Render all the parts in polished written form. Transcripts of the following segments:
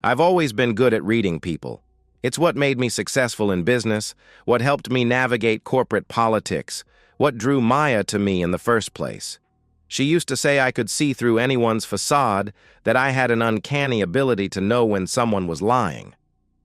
I've always been good at reading people. It's what made me successful in business, what helped me navigate corporate politics, what drew Maya to me in the first place. She used to say I could see through anyone's facade, that I had an uncanny ability to know when someone was lying.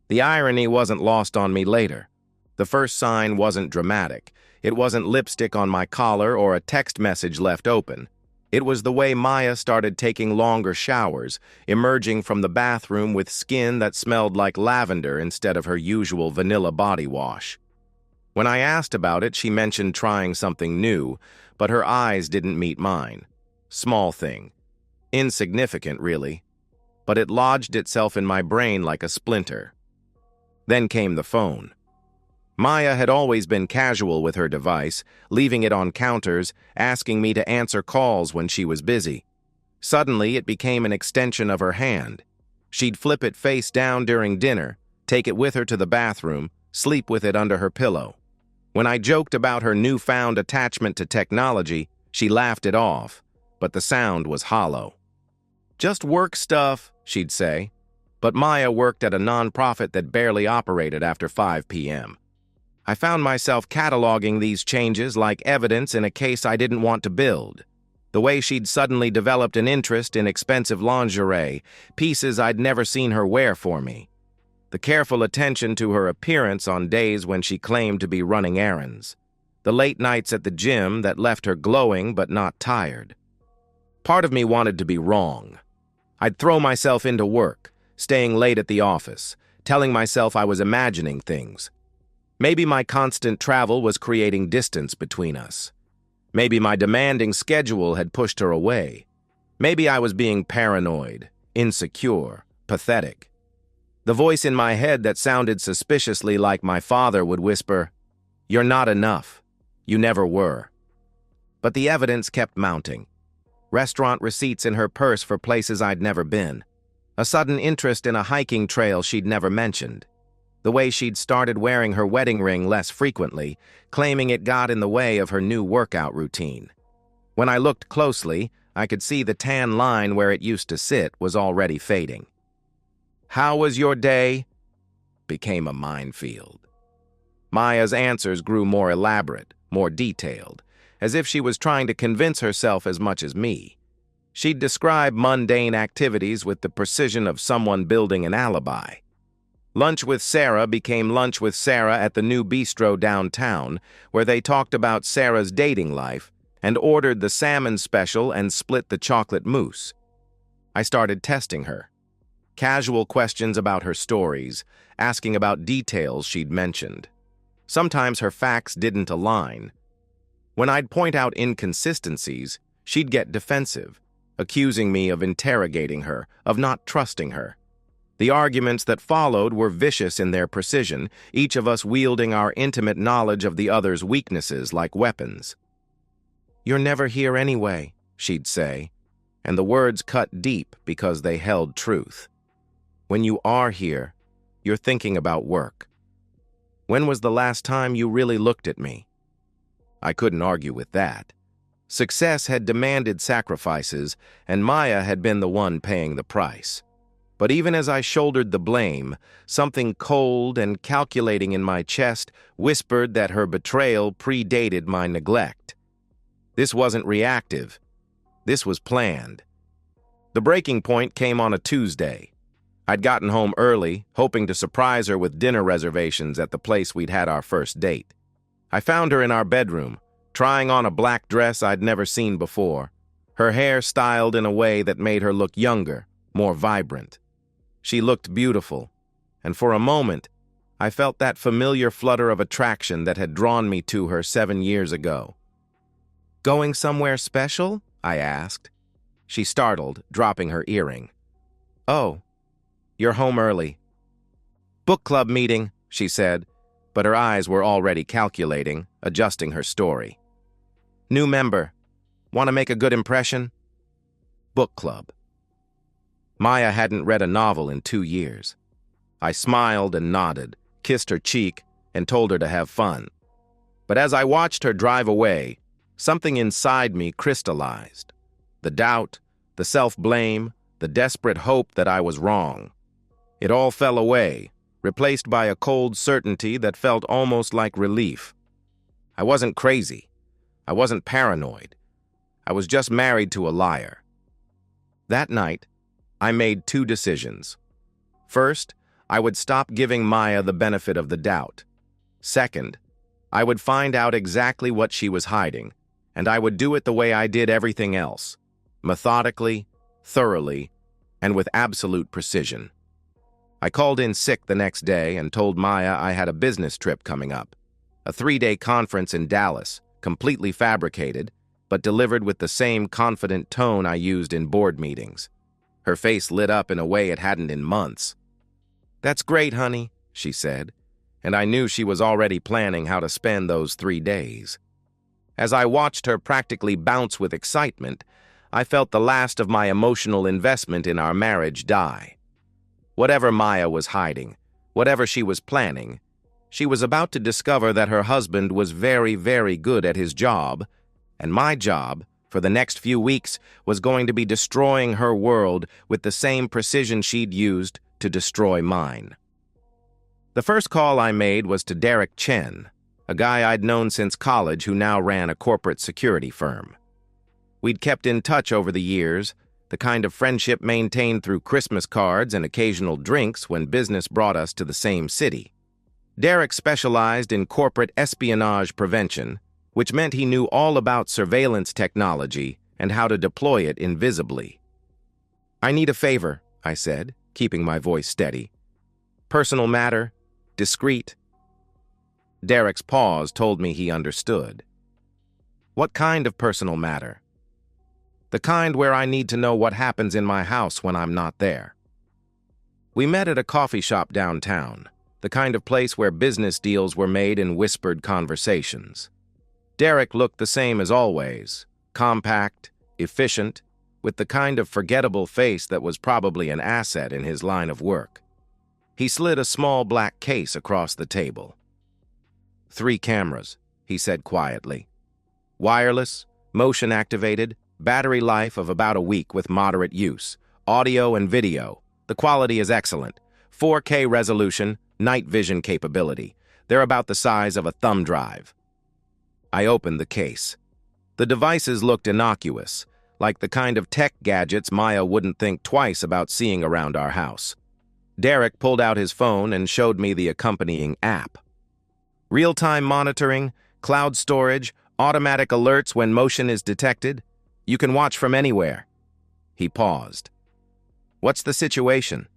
The irony wasn't lost on me later. The first sign wasn't dramatic. It wasn't lipstick on my collar or a text message left open. It was the way Maya started taking longer showers, emerging from the bathroom with skin that smelled like lavender instead of her usual vanilla body wash. When I asked about it, she mentioned trying something new, but her eyes didn't meet mine. Small thing. Insignificant, really. But it lodged itself in my brain like a splinter. Then came the phone. Maya had always been casual with her device, leaving it on counters, asking me to answer calls when she was busy. Suddenly, it became an extension of her hand. She'd flip it face down during dinner, take it with her to the bathroom, sleep with it under her pillow. When I joked about her newfound attachment to technology, she laughed it off, but the sound was hollow. "Just work stuff," she'd say. But Maya worked at a nonprofit that barely operated after 5 p.m. I found myself cataloging these changes like evidence in a case I didn't want to build. The way she'd suddenly developed an interest in expensive lingerie, pieces I'd never seen her wear for me. The careful attention to her appearance on days when she claimed to be running errands. The late nights at the gym that left her glowing but not tired. Part of me wanted to be wrong. I'd throw myself into work, staying late at the office, telling myself I was imagining things. Maybe my constant travel was creating distance between us. Maybe my demanding schedule had pushed her away. Maybe I was being paranoid, insecure, pathetic. The voice in my head that sounded suspiciously like my father would whisper, "You're not enough. You never were." But the evidence kept mounting. Restaurant receipts in her purse for places I'd never been. A sudden interest in a hiking trail she'd never mentioned. The way she'd started wearing her wedding ring less frequently, claiming it got in the way of her new workout routine. When I looked closely, I could see the tan line where it used to sit was already fading. "How was your day?" became a minefield. Maya's answers grew more elaborate, more detailed, as if she was trying to convince herself as much as me. She'd describe mundane activities with the precision of someone building an alibi. Lunch with Sarah became lunch with Sarah at the new bistro downtown, where they talked about Sarah's dating life and ordered the salmon special and split the chocolate mousse. I started testing her. Casual questions about her stories, asking about details she'd mentioned. Sometimes her facts didn't align. When I'd point out inconsistencies, she'd get defensive, accusing me of interrogating her, of not trusting her. The arguments that followed were vicious in their precision, each of us wielding our intimate knowledge of the other's weaknesses like weapons. "You're never here anyway," she'd say, and the words cut deep because they held truth. "When you are here, you're thinking about work. When was the last time you really looked at me?" I couldn't argue with that. Success had demanded sacrifices, and Maya had been the one paying the price. But even as I shouldered the blame, something cold and calculating in my chest whispered that her betrayal predated my neglect. This wasn't reactive. This was planned. The breaking point came on a Tuesday. I'd gotten home early, hoping to surprise her with dinner reservations at the place we'd had our first date. I found her in our bedroom, trying on a black dress I'd never seen before, her hair styled in a way that made her look younger, more vibrant. She looked beautiful, and for a moment, I felt that familiar flutter of attraction that had drawn me to her 7 years ago. "Going somewhere special?" I asked. She startled, dropping her earring. "Oh, you're home early." "Book club meeting," she said, but her eyes were already calculating, adjusting her story. "New member. Want to make a good impression?" Book club. Maya hadn't read a novel in 2 years. I smiled and nodded, kissed her cheek, and told her to have fun. But as I watched her drive away, something inside me crystallized. The doubt, the self-blame, the desperate hope that I was wrong. It all fell away, replaced by a cold certainty that felt almost like relief. I wasn't crazy. I wasn't paranoid. I was just married to a liar. That night, I made two decisions. First, I would stop giving Maya the benefit of the doubt. Second, I would find out exactly what she was hiding, and I would do it the way I did everything else, methodically, thoroughly, and with absolute precision. I called in sick the next day and told Maya I had a business trip coming up, a 3-day conference in Dallas, completely fabricated, but delivered with the same confident tone I used in board meetings. Her face lit up in a way it hadn't in months. "That's great, honey," she said, and I knew she was already planning how to spend those 3 days. As I watched her practically bounce with excitement, I felt the last of my emotional investment in our marriage die. Whatever Maya was hiding, whatever she was planning, she was about to discover that her husband was very, very good at his job, and my job, for the next few weeks, was going to be destroying her world with the same precision she'd used to destroy mine. The first call I made was to Derek Chen, a guy I'd known since college who now ran a corporate security firm. We'd kept in touch over the years, the kind of friendship maintained through Christmas cards and occasional drinks when business brought us to the same city. Derek specialized in corporate espionage prevention, which meant he knew all about surveillance technology and how to deploy it invisibly. "I need a favor," I said, keeping my voice steady. "Personal matter, discreet." Derek's pause told me he understood. "What kind of personal matter?" "The kind where I need to know what happens in my house when I'm not there." We met at a coffee shop downtown, the kind of place where business deals were made in whispered conversations. Derek looked the same as always, compact, efficient, with the kind of forgettable face that was probably an asset in his line of work. He slid a small black case across the table. 3 cameras, he said quietly. Wireless, motion-activated, battery life of about a week with moderate use. Audio and video. The quality is excellent. 4K resolution, night vision capability. They're about the size of a thumb drive. I opened the case. The devices looked innocuous, like the kind of tech gadgets Maya wouldn't think twice about seeing around our house. Derek pulled out his phone and showed me the accompanying app. Real-time monitoring, cloud storage, automatic alerts when motion is detected. You can watch from anywhere. He paused. "What's the situation?"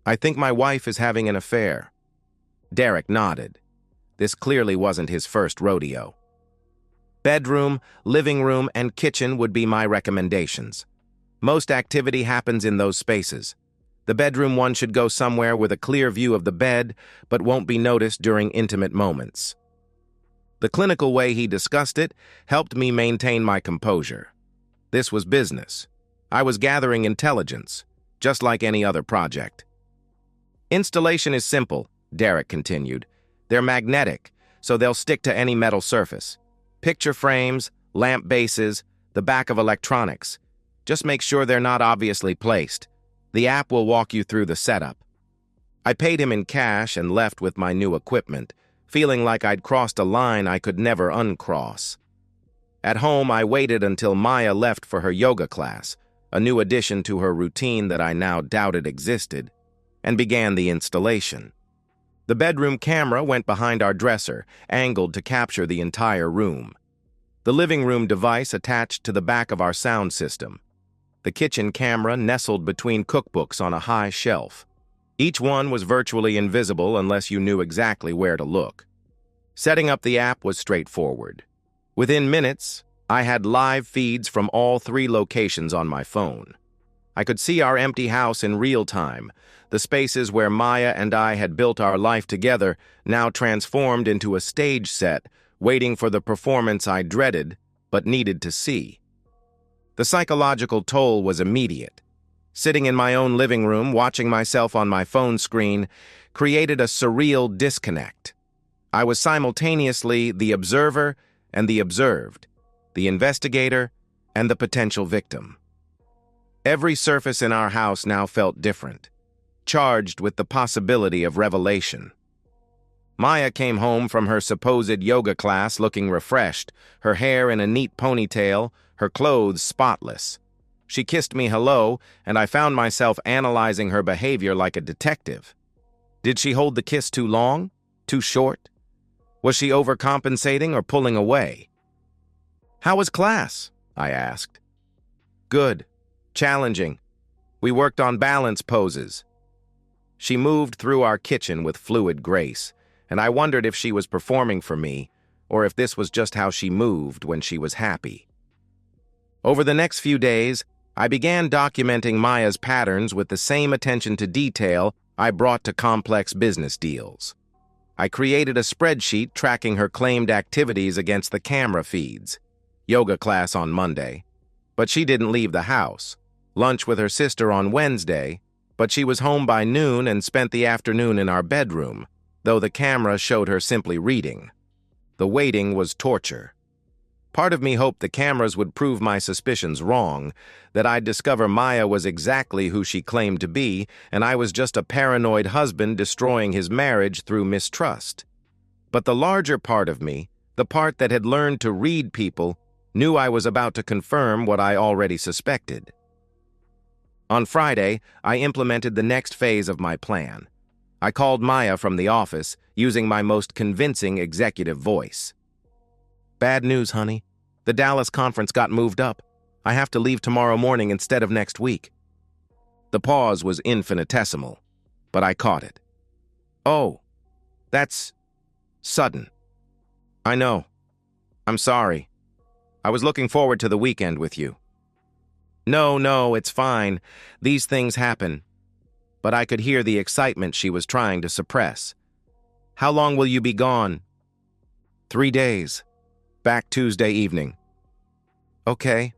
"I think my wife is having an affair." Derek nodded. This clearly wasn't his first rodeo. Bedroom, living room, and kitchen would be my recommendations. Most activity happens in those spaces. The bedroom one should go somewhere with a clear view of the bed, but won't be noticed during intimate moments. The clinical way he discussed it helped me maintain my composure. This was business. I was gathering intelligence, just like any other project. "Installation is simple," Derek continued. "They're magnetic, so they'll stick to any metal surface. Picture frames, lamp bases, the back of electronics. Just make sure they're not obviously placed. The app will walk you through the setup." I paid him in cash and left with my new equipment, feeling like I'd crossed a line I could never uncross. At home, I waited until Maya left for her yoga class, a new addition to her routine that I now doubted existed, and began the installation. The bedroom camera went behind our dresser, angled to capture the entire room. The living room device attached to the back of our sound system. The kitchen camera nestled between cookbooks on a high shelf. Each one was virtually invisible unless you knew exactly where to look. Setting up the app was straightforward. Within minutes, I had live feeds from all 3 locations on my phone. I could see our empty house in real time, the spaces where Maya and I had built our life together, now transformed into a stage set, waiting for the performance I dreaded, but needed to see. The psychological toll was immediate. Sitting in my own living room, watching myself on my phone screen, created a surreal disconnect. I was simultaneously the observer and the observed, the investigator and the potential victim. Every surface in our house now felt different. charged with the possibility of revelation. Maya came home from her supposed yoga class looking refreshed, her hair in a neat ponytail, her clothes spotless. She kissed me hello, and I found myself analyzing her behavior like a detective. Did she hold the kiss too long? Too short? Was she overcompensating or pulling away? "How was class?" I asked. "Good. Challenging. We worked on balance poses." She moved through our kitchen with fluid grace, and I wondered if she was performing for me, or if this was just how she moved when she was happy. Over the next few days, I began documenting Maya's patterns with the same attention to detail I brought to complex business deals. I created a spreadsheet tracking her claimed activities against the camera feeds. Yoga class on Monday, but she didn't leave the house. Lunch with her sister on Wednesday, but she was home by noon and spent the afternoon in our bedroom, though the camera showed her simply reading. The waiting was torture. Part of me hoped the cameras would prove my suspicions wrong, that I'd discover Maya was exactly who she claimed to be, and I was just a paranoid husband destroying his marriage through mistrust. But the larger part of me, the part that had learned to read people, knew I was about to confirm what I already suspected. On Friday, I implemented the next phase of my plan. I called Maya from the office, using my most convincing executive voice. "Bad news, honey. The Dallas conference got moved up. I have to leave tomorrow morning instead of next week." The pause was infinitesimal, but I caught it. "Oh, that's sudden." "I know. I'm sorry. I was looking forward to the weekend with you." No, it's fine. These things happen." But I could hear the excitement she was trying to suppress. "How long will you be gone?" 3 days. Back Tuesday evening." "Okay,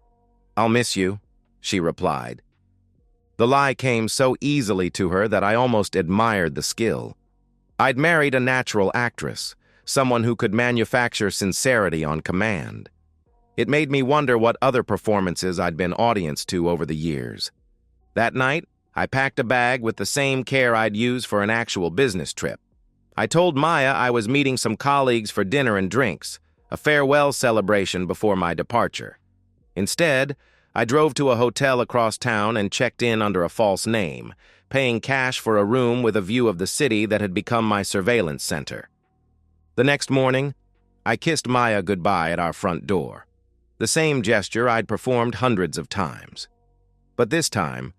I'll miss you," she replied. The lie came so easily to her that I almost admired the skill. I'd married a natural actress, someone who could manufacture sincerity on command. It made me wonder what other performances I'd been audience to over the years. That night, I packed a bag with the same care I'd use for an actual business trip. I told Maya I was meeting some colleagues for dinner and drinks, a farewell celebration before my departure. Instead, I drove to a hotel across town and checked in under a false name, paying cash for a room with a view of the city that had become my surveillance center. The next morning, I kissed Maya goodbye at our front door. The same gesture I'd performed hundreds of times. But this time,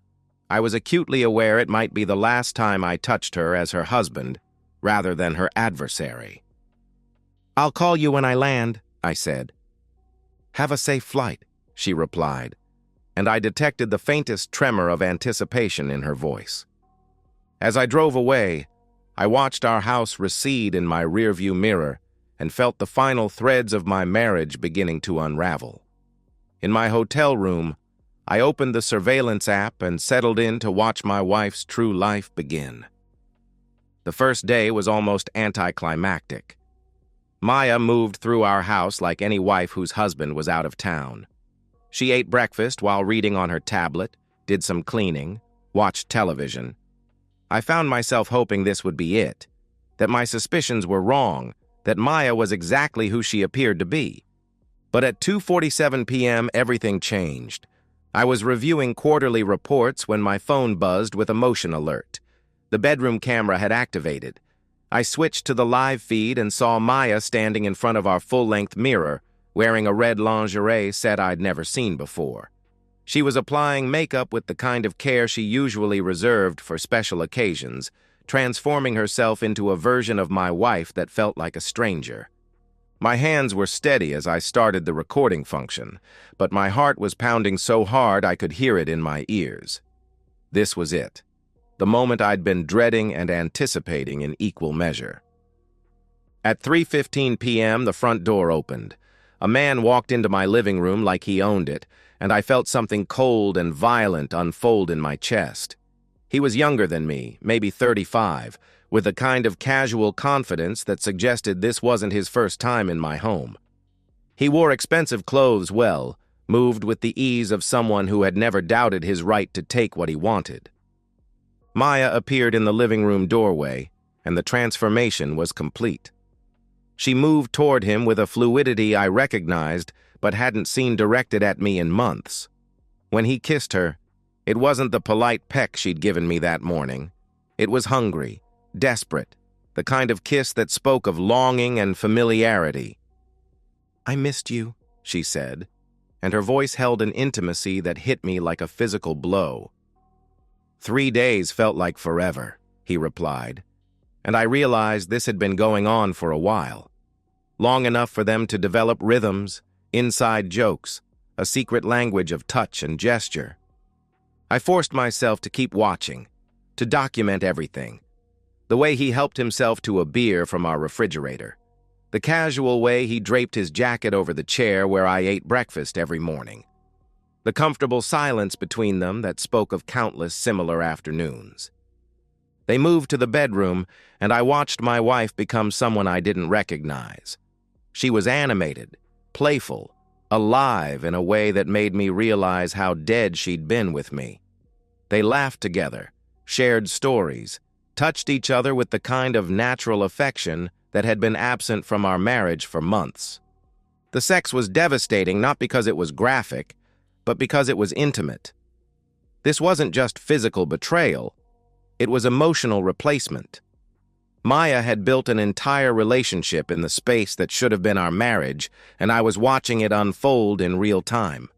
I was acutely aware it might be the last time I touched her as her husband, rather than her adversary. "I'll call you when I land," I said. "Have a safe flight," she replied, and I detected the faintest tremor of anticipation in her voice. As I drove away, I watched our house recede in my rearview mirror and felt the final threads of my marriage beginning to unravel. In my hotel room, I opened the surveillance app and settled in to watch my wife's true life begin. The first day was almost anticlimactic. Maya moved through our house like any wife whose husband was out of town. She ate breakfast while reading on her tablet, did some cleaning, watched television. I found myself hoping this would be it, that my suspicions were wrong, that Maya was exactly who she appeared to be. But at 2:47 p.m., everything changed. I was reviewing quarterly reports when my phone buzzed with a motion alert. The bedroom camera had activated. I switched to the live feed and saw Maya standing in front of our full-length mirror, wearing a red lingerie set I'd never seen before. She was applying makeup with the kind of care she usually reserved for special occasions, transforming herself into a version of my wife that felt like a stranger. My hands were steady as I started the recording function, but my heart was pounding so hard I could hear it in my ears. This was it, the moment I'd been dreading and anticipating in equal measure. At 3:15 p.m., the front door opened. A man walked into my living room like he owned it, and I felt something cold and violent unfold in my chest. He was younger than me, maybe 35, with a kind of casual confidence that suggested this wasn't his first time in my home. He wore expensive clothes well, moved with the ease of someone who had never doubted his right to take what he wanted. Maya appeared in the living room doorway, and the transformation was complete. She moved toward him with a fluidity I recognized but hadn't seen directed at me in months. When he kissed her, it wasn't the polite peck she'd given me that morning. It was hungry, desperate, the kind of kiss that spoke of longing and familiarity. "I missed you," she said, and her voice held an intimacy that hit me like a physical blow. "3 days felt like forever," he replied, and I realized this had been going on for a while. Long enough for them to develop rhythms, inside jokes, a secret language of touch and gesture. I forced myself to keep watching, to document everything. The way he helped himself to a beer from our refrigerator. The casual way he draped his jacket over the chair where I ate breakfast every morning. The comfortable silence between them that spoke of countless similar afternoons. They moved to the bedroom, and I watched my wife become someone I didn't recognize. She was animated, playful, alive in a way that made me realize how dead she'd been with me. They laughed together, shared stories, touched each other with the kind of natural affection that had been absent from our marriage for months. The sex was devastating not because it was graphic, but because it was intimate. This wasn't just physical betrayal, it was emotional replacement. Maya had built an entire relationship in the space that should have been our marriage, and I was watching it unfold in real time.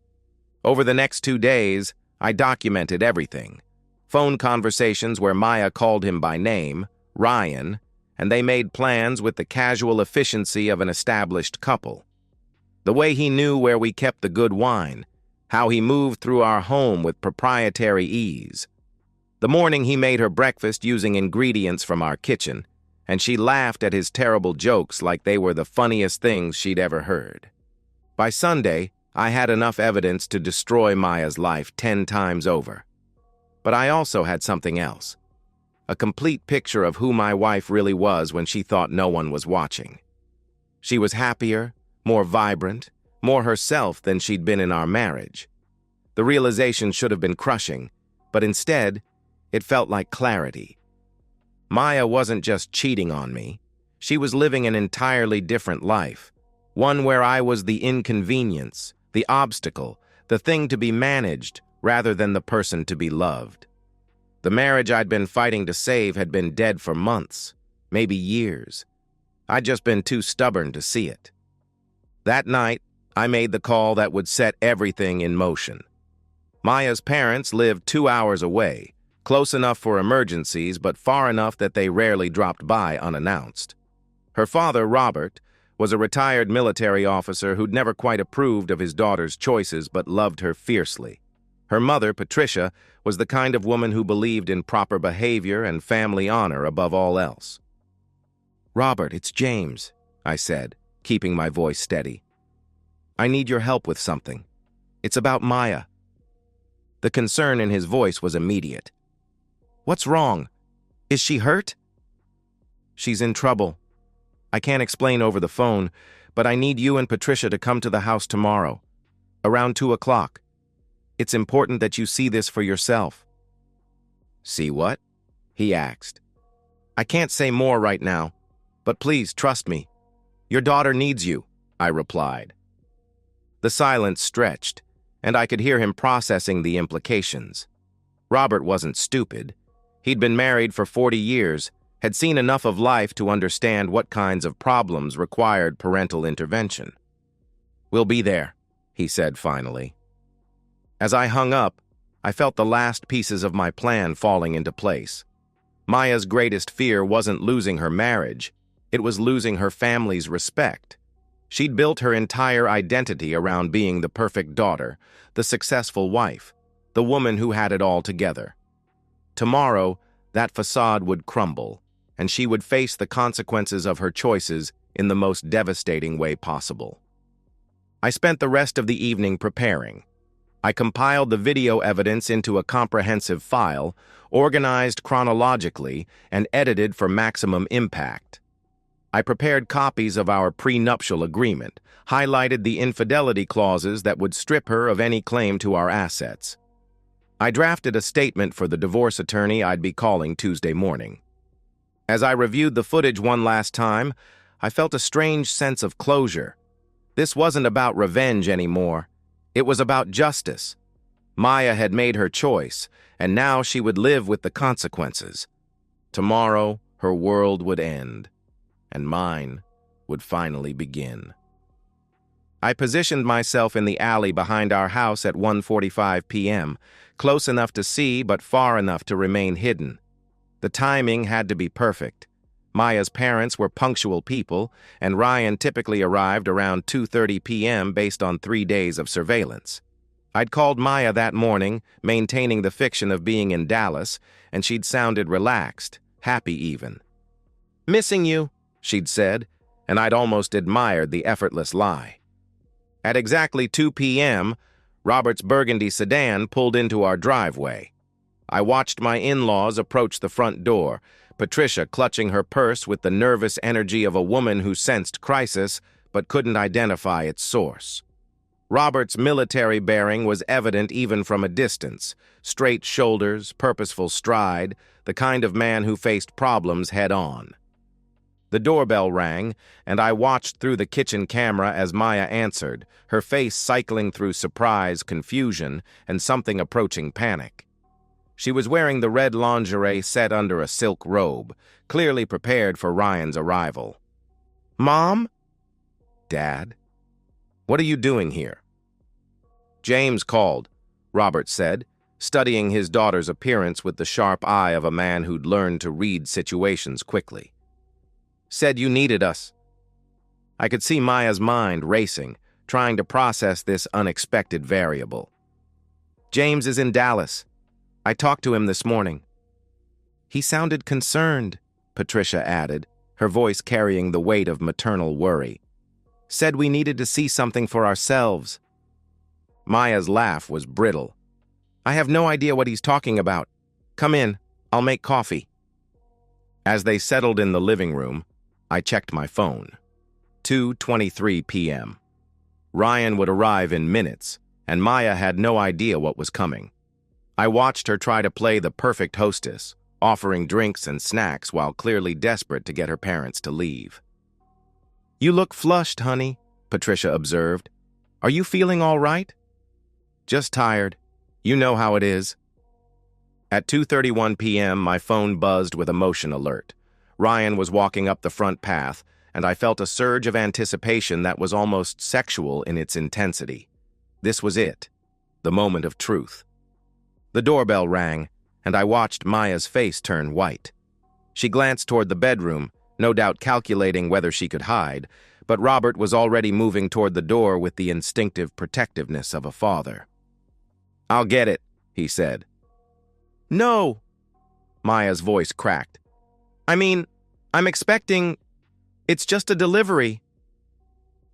Over the next 2 days, I documented everything. Phone conversations where Maya called him by name, Ryan, and they made plans with the casual efficiency of an established couple. The way he knew where we kept the good wine, how he moved through our home with proprietary ease. The morning he made her breakfast using ingredients from our kitchen, and she laughed at his terrible jokes like they were the funniest things she'd ever heard. By Sunday, I had enough evidence to destroy Maya's life 10 times over. But I also had something else. A complete picture of who my wife really was when she thought no one was watching. She was happier, more vibrant, more herself than she'd been in our marriage. The realization should have been crushing, but instead, it felt like clarity. Maya wasn't just cheating on me. She was living an entirely different life, one where I was the inconvenience, the obstacle, the thing to be managed rather than the person to be loved. The marriage I'd been fighting to save had been dead for months, maybe years. I'd just been too stubborn to see it. That night, I made the call that would set everything in motion. Maya's parents lived 2 hours away, close enough for emergencies, but far enough that they rarely dropped by unannounced. Her father, Robert, was a retired military officer who'd never quite approved of his daughter's choices but loved her fiercely. Her mother, Patricia, was the kind of woman who believed in proper behavior and family honor above all else. "Robert, it's James," I said, keeping my voice steady. "I need your help with something. It's about Maya." The concern in his voice was immediate. "What's wrong? Is she hurt?" "She's in trouble. I can't explain over the phone, but I need you and Patricia to come to the house tomorrow, around 2 o'clock. It's important that you see this for yourself." "See what?" he asked. "I can't say more right now, but please trust me. Your daughter needs you," I replied. The silence stretched, and I could hear him processing the implications. Robert wasn't stupid. He'd been married for 40 years, had seen enough of life to understand what kinds of problems required parental intervention. "We'll be there," he said finally. As I hung up, I felt the last pieces of my plan falling into place. Maya's greatest fear wasn't losing her marriage, it was losing her family's respect. She'd built her entire identity around being the perfect daughter, the successful wife, the woman who had it all together. Tomorrow, that facade would crumble, and she would face the consequences of her choices in the most devastating way possible. I spent the rest of the evening preparing. I compiled the video evidence into a comprehensive file, organized chronologically, and edited for maximum impact. I prepared copies of our prenuptial agreement, highlighted the infidelity clauses that would strip her of any claim to our assets. I drafted a statement for the divorce attorney I'd be calling Tuesday morning. As I reviewed the footage one last time, I felt a strange sense of closure. This wasn't about revenge anymore. It was about justice. Maya had made her choice, and now she would live with the consequences. Tomorrow, her world would end, and mine would finally begin. I positioned myself in the alley behind our house at 1:45 p.m., close enough to see but far enough to remain hidden. The timing had to be perfect. Maya's parents were punctual people, and Ryan typically arrived around 2:30 p.m. based on 3 days of surveillance. I'd called Maya that morning, maintaining the fiction of being in Dallas, and she'd sounded relaxed, happy even. "Missing you," she'd said, and I'd almost admired the effortless lie. At exactly 2 p.m., Robert's burgundy sedan pulled into our driveway. I watched my in-laws approach the front door, Patricia clutching her purse with the nervous energy of a woman who sensed crisis but couldn't identify its source. Robert's military bearing was evident even from a distance: straight shoulders, purposeful stride, the kind of man who faced problems head-on. The doorbell rang, and I watched through the kitchen camera as Maya answered, her face cycling through surprise, confusion, and something approaching panic. She was wearing the red lingerie set under a silk robe, clearly prepared for Ryan's arrival. "Mom?" "Dad? What are you doing here?" "James called," Robert said, studying his daughter's appearance with the sharp eye of a man who'd learned to read situations quickly. "Said you needed us." I could see Maya's mind racing, trying to process this unexpected variable. "James is in Dallas. I talked to him this morning." "He sounded concerned," Patricia added, her voice carrying the weight of maternal worry. "Said we needed to see something for ourselves." Maya's laugh was brittle. "I have no idea what he's talking about. Come in, I'll make coffee." As they settled in the living room, I checked my phone. 2:23 p.m. Ryan would arrive in minutes, and Maya had no idea what was coming. I watched her try to play the perfect hostess, offering drinks and snacks while clearly desperate to get her parents to leave. "You look flushed, honey," Patricia observed. "Are you feeling all right?" "Just tired. You know how it is." At 2:31 p.m., my phone buzzed with a motion alert. Ryan was walking up the front path, and I felt a surge of anticipation that was almost sexual in its intensity. This was it, the moment of truth. The doorbell rang, and I watched Maya's face turn white. She glanced toward the bedroom, no doubt calculating whether she could hide, but Robert was already moving toward the door with the instinctive protectiveness of a father. "I'll get it," he said. "No!" Maya's voice cracked. I'm expecting... It's just a delivery."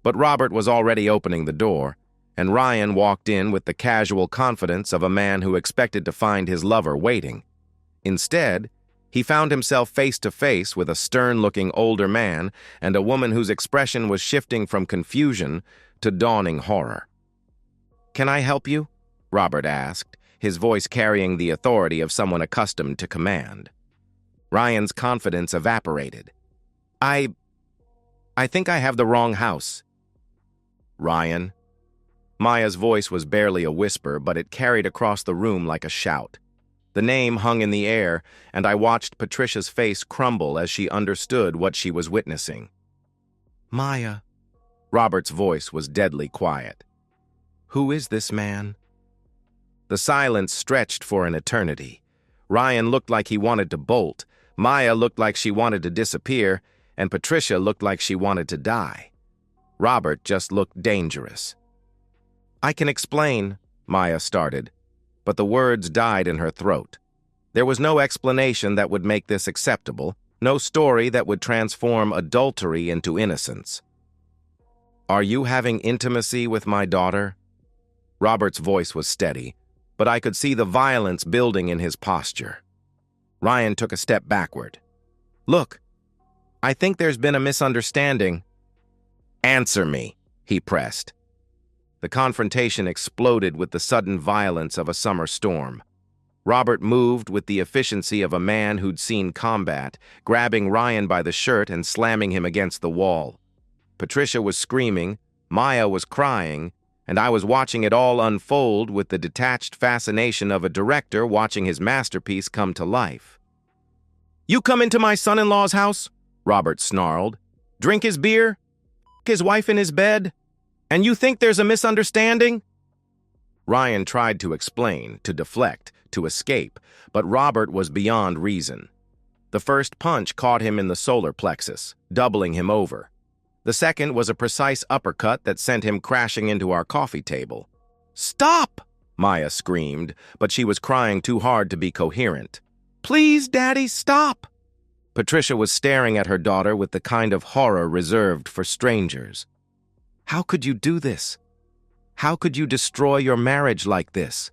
But Robert was already opening the door, and Ryan walked in with the casual confidence of a man who expected to find his lover waiting. Instead, he found himself face to face with a stern-looking older man and a woman whose expression was shifting from confusion to dawning horror. "Can I help you?" Robert asked, his voice carrying the authority of someone accustomed to command. Ryan's confidence evaporated. I think I have the wrong house." "Ryan?" Maya's voice was barely a whisper, but it carried across the room like a shout. The name hung in the air, and I watched Patricia's face crumble as she understood what she was witnessing. "Maya." Robert's voice was deadly quiet. "Who is this man?" The silence stretched for an eternity. Ryan looked like he wanted to bolt, Maya looked like she wanted to disappear, and Patricia looked like she wanted to die. Robert just looked dangerous. "I can explain," Maya started, but the words died in her throat. There was no explanation that would make this acceptable, no story that would transform adultery into innocence. "Are you having intimacy with my daughter?" Robert's voice was steady, but I could see the violence building in his posture. Ryan took a step backward. "Look, I think there's been a misunderstanding." "Answer me," he pressed. The confrontation exploded with the sudden violence of a summer storm. Robert moved with the efficiency of a man who'd seen combat, grabbing Ryan by the shirt and slamming him against the wall. Patricia was screaming, Maya was crying, and I was watching it all unfold with the detached fascination of a director watching his masterpiece come to life. "You come into my son-in-law's house," Robert snarled, "drink his beer, his wife in his bed, and you think there's a misunderstanding?" Ryan tried to explain, to deflect, to escape, but Robert was beyond reason. The first punch caught him in the solar plexus, doubling him over. The second was a precise uppercut that sent him crashing into our coffee table. "Stop!" Maya screamed, but she was crying too hard to be coherent. "Please, Daddy, stop!" Patricia was staring at her daughter with the kind of horror reserved for strangers. "How could you do this? How could you destroy your marriage like this?"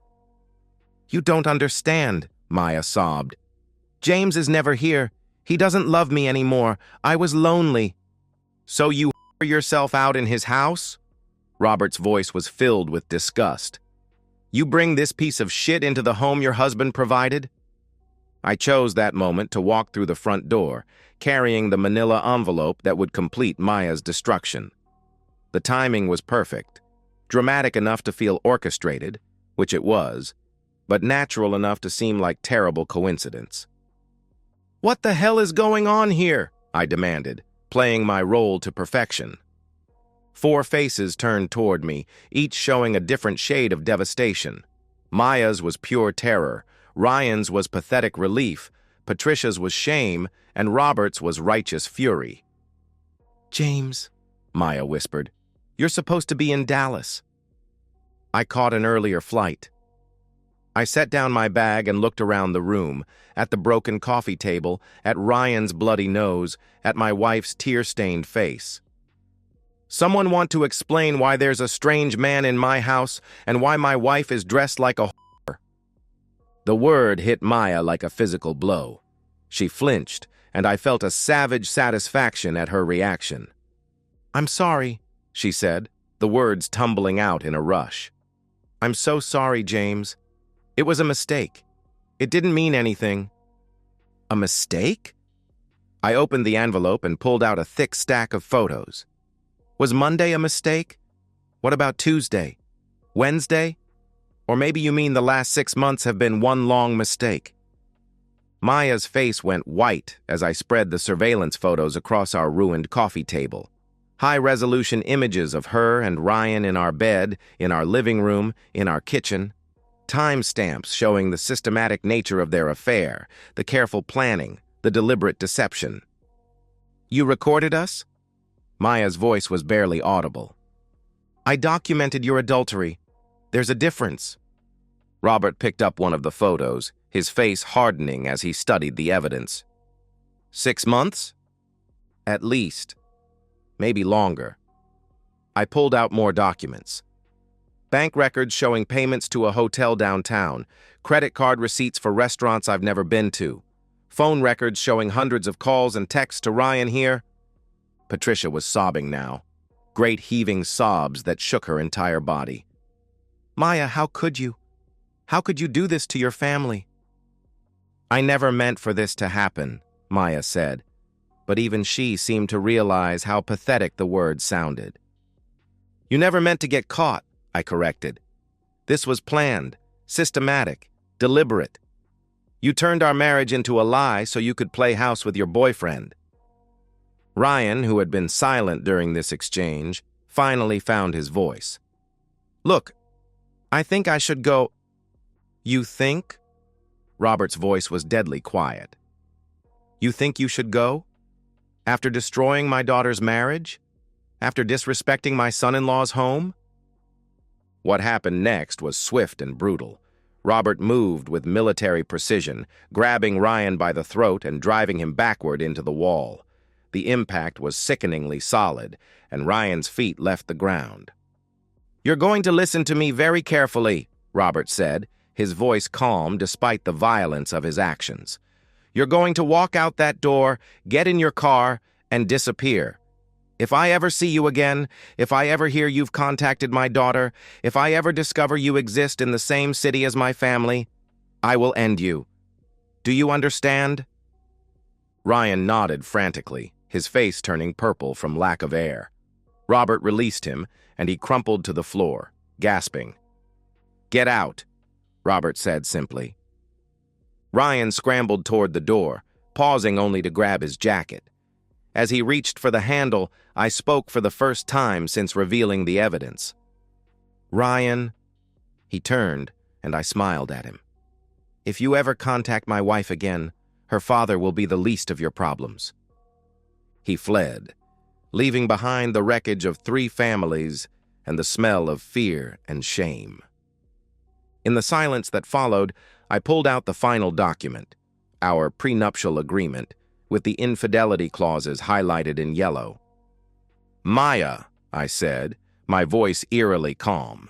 "You don't understand," Maya sobbed. "James is never here. He doesn't love me anymore. I was lonely." "So you yourself out in his house?" Robert's voice was filled with disgust. "You bring this piece of shit into the home your husband provided?" I chose that moment to walk through the front door, carrying the manila envelope that would complete Maya's destruction. The timing was perfect, dramatic enough to feel orchestrated, which it was, but natural enough to seem like terrible coincidence. "What the hell is going on here?" I demanded, playing my role to perfection. 4 faces turned toward me, each showing a different shade of devastation. Maya's was pure terror, Ryan's was pathetic relief, Patricia's was shame, and Robert's was righteous fury. "James," Maya whispered, "you're supposed to be in Dallas." I caught an earlier flight. I set down my bag and looked around the room, at the broken coffee table, at Ryan's bloody nose, at my wife's tear-stained face. "Someone want to explain why there's a strange man in my house and why my wife is dressed like a whore?" The word hit Maya like a physical blow. She flinched, and I felt a savage satisfaction at her reaction. "I'm sorry," she said, the words tumbling out in a rush. "I'm so sorry, James. It was a mistake. It didn't mean anything." "A mistake?" I opened the envelope and pulled out a thick stack of photos. "Was Monday a mistake? What about Tuesday? Wednesday? Or maybe you mean the last 6 months have been one long mistake?" Maya's face went white as I spread the surveillance photos across our ruined coffee table. High-resolution images of her and Ryan in our bed, in our living room, in our kitchen. Timestamps showing the systematic nature of their affair, the careful planning, the deliberate deception. "You recorded us?" Maya's voice was barely audible. "I documented your adultery. There's a difference." Robert picked up one of the photos, his face hardening as he studied the evidence. 6 months? At least. Maybe longer. I pulled out more documents. Bank records showing payments to a hotel downtown, credit card receipts for restaurants I've never been to, phone records showing hundreds of calls and texts to Ryan here. Patricia was sobbing now, great heaving sobs that shook her entire body. "Maya, how could you? How could you do this to your family?" "I never meant for this to happen," Maya said, but even she seemed to realize how pathetic the words sounded. "You never meant to get caught," I corrected. "This was planned, systematic, deliberate. You turned our marriage into a lie so you could play house with your boyfriend." Ryan, who had been silent during this exchange, finally found his voice. "Look, I think I should go." "You think?" Robert's voice was deadly quiet. "You think you should go? After destroying my daughter's marriage? After disrespecting my son-in-law's home?" What happened next was swift and brutal. Robert moved with military precision, grabbing Ryan by the throat and driving him backward into the wall. The impact was sickeningly solid, and Ryan's feet left the ground. "You're going to listen to me very carefully," Robert said, his voice calm despite the violence of his actions. "You're going to walk out that door, get in your car, and disappear. If I ever see you again, if I ever hear you've contacted my daughter, if I ever discover you exist in the same city as my family, I will end you. Do you understand?" Ryan nodded frantically, his face turning purple from lack of air. Robert released him, and he crumpled to the floor, gasping. "Get out," Robert said simply. Ryan scrambled toward the door, pausing only to grab his jacket. As he reached for the handle, I spoke for the first time since revealing the evidence. "Ryan," he turned, and I smiled at him. "If you ever contact my wife again, her father will be the least of your problems." He fled, leaving behind the wreckage of 3 families and the smell of fear and shame. In the silence that followed, I pulled out the final document, our prenuptial agreement, with the infidelity clauses highlighted in yellow. "Maya," I said, my voice eerily calm,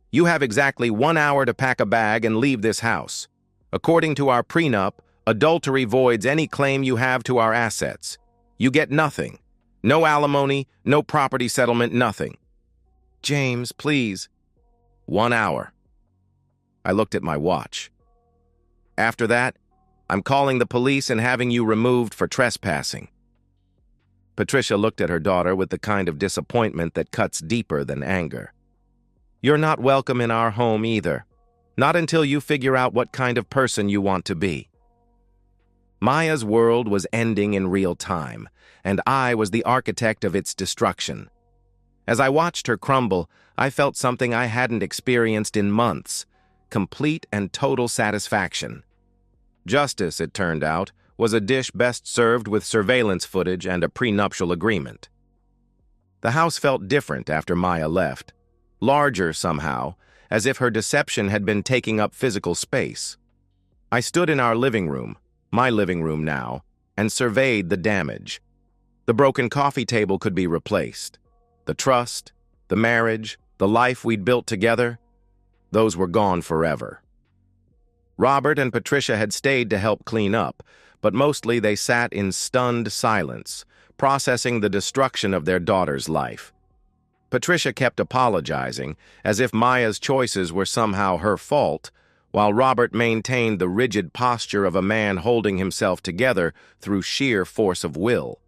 "you have exactly 1 hour to pack a bag and leave this house. According to our prenup, adultery voids any claim you have to our assets. You get nothing. No alimony, no property settlement, nothing." "James, please." 1 hour. I looked at my watch. "After that, I'm calling the police and having you removed for trespassing." Patricia looked at her daughter with the kind of disappointment that cuts deeper than anger. "You're not welcome in our home either. Not until you figure out what kind of person you want to be." Maya's world was ending in real time, and I was the architect of its destruction. As I watched her crumble, I felt something I hadn't experienced in months: complete and total satisfaction. Justice, it turned out, was a dish best served with surveillance footage and a prenuptial agreement. The house felt different after Maya left, larger somehow, as if her deception had been taking up physical space. I stood in our living room, my living room now, and surveyed the damage. The broken coffee table could be replaced. The trust, the marriage, the life we'd built together, those were gone forever. Robert and Patricia had stayed to help clean up, but mostly they sat in stunned silence, processing the destruction of their daughter's life. Patricia kept apologizing, as if Maya's choices were somehow her fault, while Robert maintained the rigid posture of a man holding himself together through sheer force of will.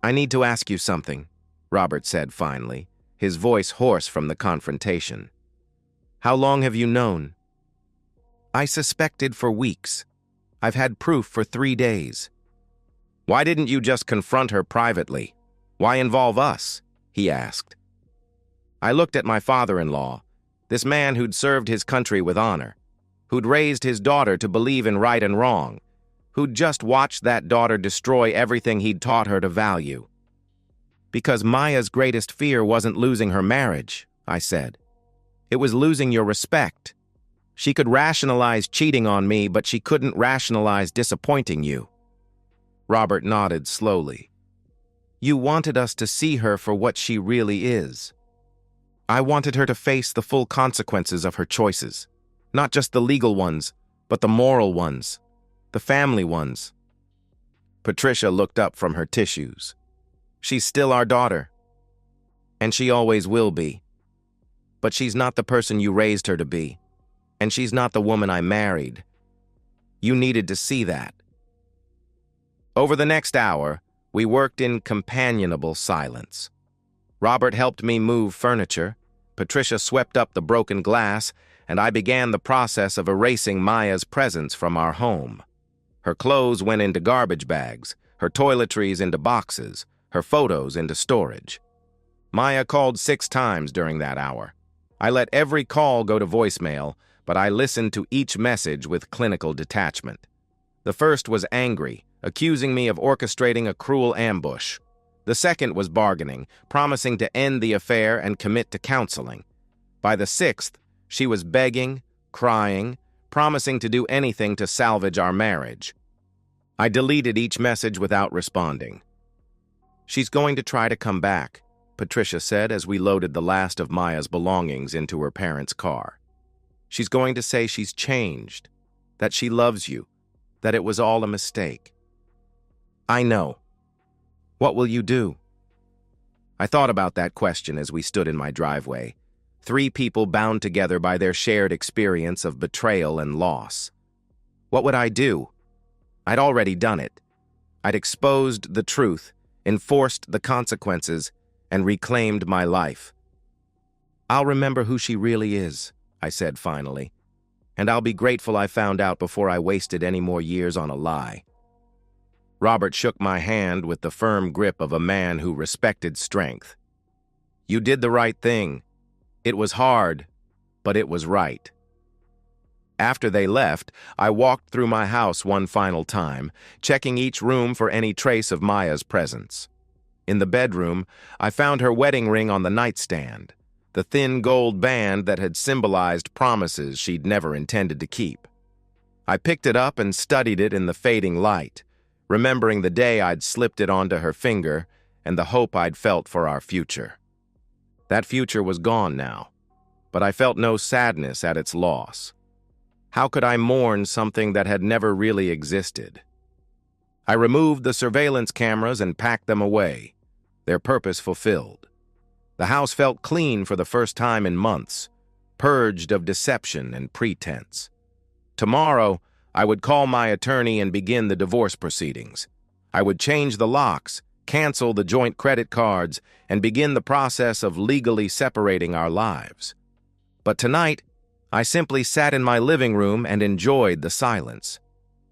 "I need to ask you something," Robert said finally, his voice hoarse from the confrontation. "How long have you known?" "I suspected for weeks. I've had proof for 3 days." "Why didn't you just confront her privately? Why involve us?" he asked. I looked at my father-in-law, this man who'd served his country with honor, who'd raised his daughter to believe in right and wrong, who'd just watched that daughter destroy everything he'd taught her to value. "Because Maya's greatest fear wasn't losing her marriage," I said. "It was losing your respect. She could rationalize cheating on me, but she couldn't rationalize disappointing you." Robert nodded slowly. "You wanted us to see her for what she really is. I wanted her to face the full consequences of her choices, not just the legal ones, but the moral ones, the family ones." Patricia looked up from her tissues. "She's still our daughter, and she always will be. But she's not the person you raised her to be. And she's not the woman I married. You needed to see that." Over the next hour, we worked in companionable silence. Robert helped me move furniture, Patricia swept up the broken glass, and I began the process of erasing Maya's presence from our home. Her clothes went into garbage bags, her toiletries into boxes, her photos into storage. Maya called 6 times during that hour. I let every call go to voicemail, but I listened to each message with clinical detachment. The first was angry, accusing me of orchestrating a cruel ambush. The second was bargaining, promising to end the affair and commit to counseling. By the 6th, she was begging, crying, promising to do anything to salvage our marriage. I deleted each message without responding. "She's going to try to come back," Patricia said as we loaded the last of Maya's belongings into her parents' car. "She's going to say she's changed, that she loves you, that it was all a mistake." "I know. What will you do?" I thought about that question as we stood in my driveway, Three people bound together by their shared experience of betrayal and loss. What would I do? I'd already done it. I'd exposed the truth, enforced the consequences, and reclaimed my life. "I'll remember who she really is," I said finally, "and I'll be grateful I found out before I wasted any more years on a lie." Robert shook my hand with the firm grip of a man who respected strength. "You did the right thing. It was hard, but it was right." After they left, I walked through my house one final time, checking each room for any trace of Maya's presence. In the bedroom, I found her wedding ring on the nightstand, the thin gold band that had symbolized promises she'd never intended to keep. I picked it up and studied it in the fading light, remembering the day I'd slipped it onto her finger and the hope I'd felt for our future. That future was gone now, but I felt no sadness at its loss. How could I mourn something that had never really existed? I removed the surveillance cameras and packed them away, their purpose fulfilled. The house felt clean for the first time in months, purged of deception and pretense. Tomorrow, I would call my attorney and begin the divorce proceedings. I would change the locks, cancel the joint credit cards, and begin the process of legally separating our lives. But tonight, I simply sat in my living room and enjoyed the silence.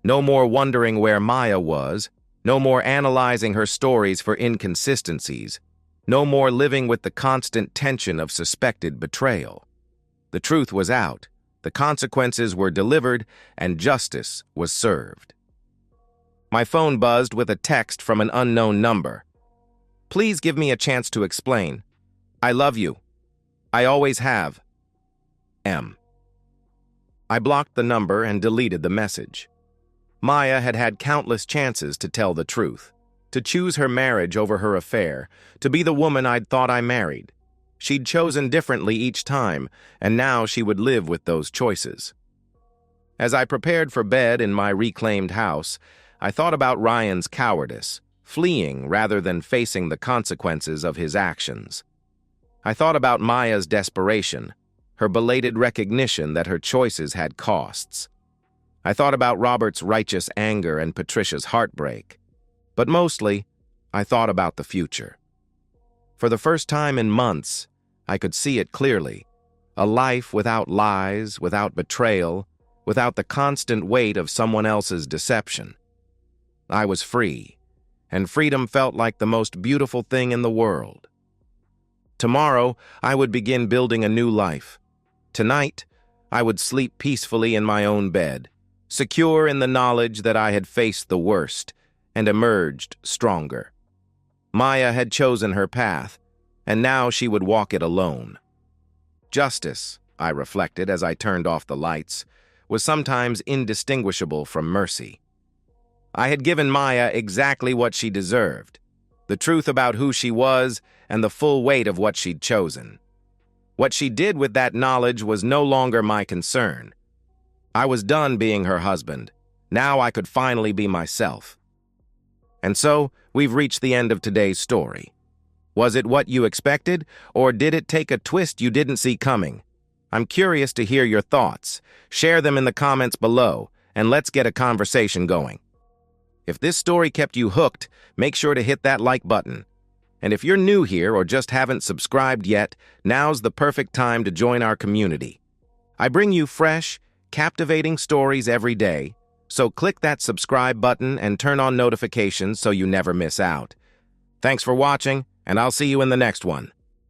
No more wondering where Maya was, no more analyzing her stories for inconsistencies, no more living with the constant tension of suspected betrayal. The truth was out, the consequences were delivered, and justice was served. My phone buzzed with a text from an unknown number. "Please give me a chance to explain. I love you. I always have. M." I blocked the number and deleted the message. Maya had had countless chances to tell the truth, to choose her marriage over her affair, to be the woman I'd thought I married. She'd chosen differently each time, and now she would live with those choices. As I prepared for bed in my reclaimed house, I thought about Ryan's cowardice, fleeing rather than facing the consequences of his actions. I thought about Maya's desperation, her belated recognition that her choices had costs. I thought about Robert's righteous anger and Patricia's heartbreak. But mostly, I thought about the future. For the first time in months, I could see it clearly. A life without lies, without betrayal, without the constant weight of someone else's deception. I was free, and freedom felt like the most beautiful thing in the world. Tomorrow, I would begin building a new life. Tonight, I would sleep peacefully in my own bed, secure in the knowledge that I had faced the worst and emerged stronger. Maya had chosen her path, and now she would walk it alone. Justice, I reflected as I turned off the lights, was sometimes indistinguishable from mercy. I had given Maya exactly what she deserved, the truth about who she was and the full weight of what she'd chosen. What she did with that knowledge was no longer my concern. I was done being her husband. Now I could finally be myself. And so, we've reached the end of today's story. Was it what you expected, or did it take a twist you didn't see coming? I'm curious to hear your thoughts. Share them in the comments below, and let's get a conversation going. If this story kept you hooked, make sure to hit that like button. And if you're new here or just haven't subscribed yet, now's the perfect time to join our community. I bring you fresh, captivating stories every day, so click that subscribe button and turn on notifications so you never miss out. Thanks for watching, and I'll see you in the next one.